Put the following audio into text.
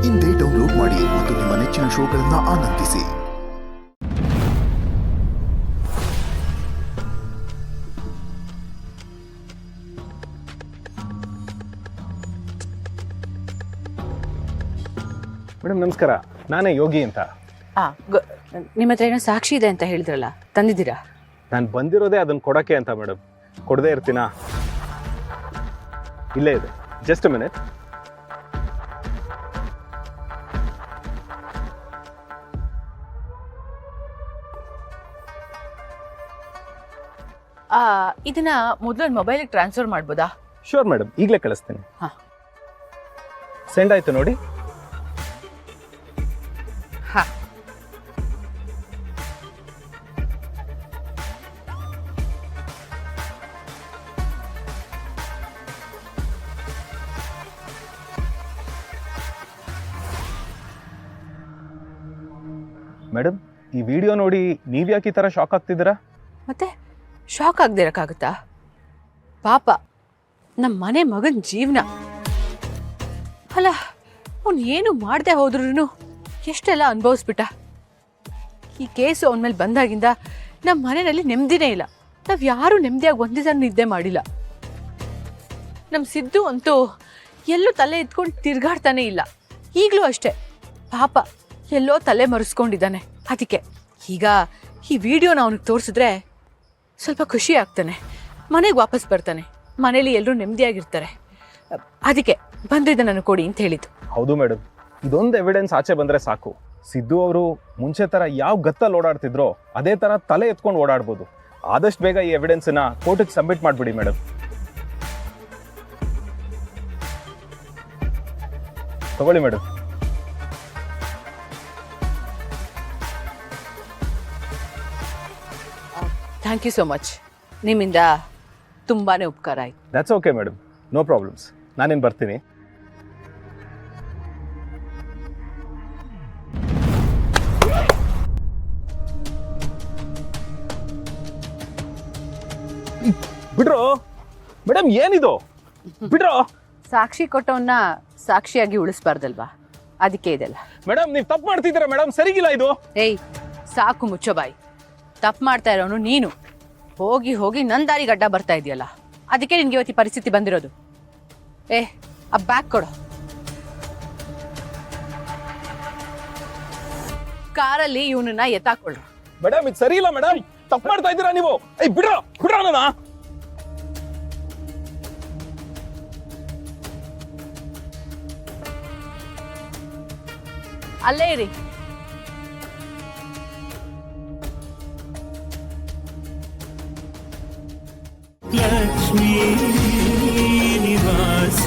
ಇಂದೇ ಡೌನ್ಲೋಡ್ ಮಾಡಿ ಮತ್ತು ನಿಮ್ಮ ನೆಚ್ಚಿನ ಶೋಗಳನ್ನು ಆನಂದಿಸಿ. ಮೇಡಮ್ ನಮಸ್ಕಾರ, ನಾನೇ ಯೋಗಿ ಅಂತ. ನಿಮ್ಮ ಹತ್ರ ಏನೋ ಸಾಕ್ಷಿ ಇದೆ ಅಂತ ಹೇಳಿದ್ರಲ್ಲ, ತಂದಿದ್ದೀರಾ? ನಾನು ಬಂದಿರೋದೇ ಅದನ್ನ ಕೊಡೋಕ್ಕೆ ಅಂತ ಮೇಡಮ್. ಕೊಡದೇ ಇರ್ತೀನಾ? ಇಲ್ಲೇ ಇದೆ, ಜಸ್ಟ್ ಅ ಮಿನಿಟ್. ಇದನ್ನ ಮೊದಲು ಮೊಬೈಲಿಗೆ ಟ್ರಾನ್ಸ್ಫರ್ ಮಾಡ್ಬೋದಾ? ಶೋರ್ ಮೇಡಮ್, ಈಗಲೇ ಕಳಿಸ್ತೀನಿ. ಸೆಂಡ್ ಆಯ್ತು ನೋಡಿ. ಮೇಡಮ್, ಈ ವಿಡಿಯೋ ನೋಡಿ ನೀವ್ಯಾಕೆ ಈ ಥರ ಶಾಕ್ ಆಗ್ತಿದ್ದೀರಾ? ಮತ್ತೆ ಶಾಕ್ ಆಗದೆ ಇರೋಕ್ಕಾಗುತ್ತಾ? ಪಾಪ ನಮ್ಮ ಮನೆ ಮಗನ ಜೀವನ ಅಲ್ಲ, ಅವನು ಏನು ಮಾಡದೆ ಹೋದ್ರೂ ಎಷ್ಟೆಲ್ಲ ಅನುಭವಿಸ್ಬಿಟ್ಟ. ಈ ಕೇಸು ಅವನ ಮೇಲೆ ಬಂದಾಗಿಂದ ನಮ್ಮ ಮನೆಯಲ್ಲಿ ನೆಮ್ಮದಿನೇ ಇಲ್ಲ. ನಾವು ಯಾರೂ ನೆಮ್ಮದಿಯಾಗಿ ಒಂದು ದಿವಸ ನಿದ್ದೆ ಮಾಡಿಲ್ಲ. ನಮ್ಮ ಸಿದ್ದು ಅಂತೂ ಎಲ್ಲೂ ತಲೆ ಎತ್ಕೊಂಡು ತಿರ್ಗಾಡ್ತಾನೆ ಇಲ್ಲ. ಈಗಲೂ ಅಷ್ಟೇ, ಪಾಪ ಎಲ್ಲೋ ತಲೆ ಮರೆಸ್ಕೊಂಡಿದ್ದಾನೆ. ಅದಕ್ಕೆ ಈಗ ಈ ವಿಡಿಯೋನ ಅವನಿಗೆ ತೋರಿಸಿದ್ರೆ ಸ್ವಲ್ಪ ಖುಷಿ ಆಗ್ತಾನೆ, ಮನೆಗೆ ವಾಪಸ್ ಬರ್ತಾನೆ, ಮನೇಲಿ ಎಲ್ಲರೂ ನೆಮ್ಮದಿಯಾಗಿರ್ತಾರೆ. ಅದಕ್ಕೆ ಬಂದಿದ್ದ ನಾನು ಕೊಡಿ ಅಂತ ಹೇಳಿದ್ದು. ಹೌದು ಮೇಡಮ್, ಇದೊಂದು ಎವಿಡೆನ್ಸ್ ಆಚೆ ಬಂದರೆ ಸಾಕು. ಸಿದ್ದು ಅವರು ಮುಂಚೆ ಥರ ಯಾವ ಗತ್ತಲ್ಲಿ ಓಡಾಡ್ತಿದ್ರೋ ಅದೇ ಥರ ತಲೆ ಎತ್ಕೊಂಡು ಓಡಾಡ್ಬೋದು. ಆದಷ್ಟು ಬೇಗ ಈ ಎವಿಡೆನ್ಸನ್ನ ಕೋರ್ಟಿಗೆ ಸಬ್ಮಿಟ್ ಮಾಡಿಬಿಡಿ ಮೇಡಮ್. ತಗೊಳ್ಳಿ madam. Thank you so much. ನಿಮ್ಮಿಂದ ತುಂಬಾ ಉಪಕಾರ ಆಯ್ತು. That's okay madam, no problems. ನಾನೇನು ಬರ್ತೀನಿ. ಬಿಡ್ರೋ ಮೇಡಮ್, ಏನಿದು? ಬಿಡ್ರೋ. ಸಾಕ್ಷಿ ಕೊಟ್ಟವನ್ನ ಸಾಕ್ಷಿಯಾಗಿ ಉಳಿಸ್ಬಾರ್ದಲ್ವಾ, ಅದಕ್ಕೆ ಇದೆಲ್ಲ. ಮೇಡಮ್, ನೀವು ತಪ್ಪು ಮಾಡ್ತಿದ್ದೀರಾ ಮೇಡಮ್, ಸರಿಗಿಲ್ಲ ಇದು. ಏಯ್, ಸಾಕು ಮುಚ್ಚೋ ಬಾಯಿ. ತಪ್ಪು ಮಾಡ್ತಾ ಇರೋನು ನೀನು. ಹೋಗಿ ಹೋಗಿ ನನ್ನ ದಾರಿಗೆ ಅಡ್ಡ ಬರ್ತಾ ಇದೆಯಲ್ಲ, ಅದಕ್ಕೆ ನಿನ್ಗೆ ಇವತ್ತು ಪರಿಸ್ಥಿತಿ ಬಂದಿರೋದು. ಆ ಬ್ಯಾಗ್ ಕೊಡು. ಕಾರಲ್ಲಿ ಇವನನ್ನ ಎತ್ತಾಕೊಳ್ಳು. ಮೇಡಮ್, ಇದು ಸರಿ ಇಲ್ಲ ಮೇಡಮ್, ತಪ್ಪು ಮಾಡ್ತಾ ಇದ್ದೀರಾ ನೀವು. ಏಯ್, ಬಿಡ್ರೋ ಬಿಡ್ರೋ ನನ್ನ. ಅಲ್ಲೇ ಇರಿ. ಲಕ್ಷ್ಮೀ ನಿವಾಸ